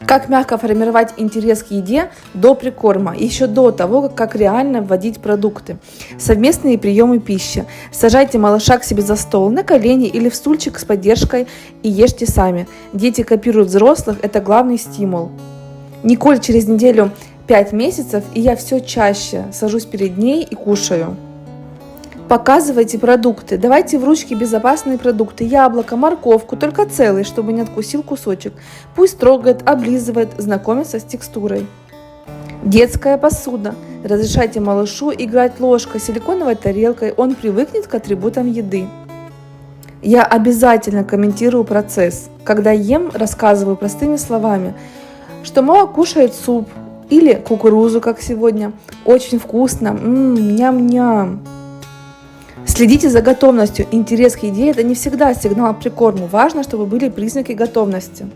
Как мягко формировать интерес к еде до прикорма, еще до того, как реально вводить продукты. Совместные приемы пищи. Сажайте малыша к себе за стол, на колени или в стульчик с поддержкой и ешьте сами. Дети копируют взрослых, это главный стимул. Николь через неделю 5 месяцев, и я все чаще сажусь перед ней и кушаю. Показывайте продукты. Давайте в ручки безопасные продукты. Яблоко, морковку, только целый, чтобы не откусил кусочек. Пусть трогает, облизывает, знакомится с текстурой. Детская посуда. Разрешайте малышу играть ложкой, силиконовой тарелкой. Он привыкнет к атрибутам еды. Я обязательно комментирую процесс. Когда ем, рассказываю простыми словами, что мама кушает суп или кукурузу, как сегодня. Очень вкусно. Ням-ням. Следите за готовностью. Интерес к еде – это не всегда сигнал к прикорму. Важно, чтобы были признаки готовности.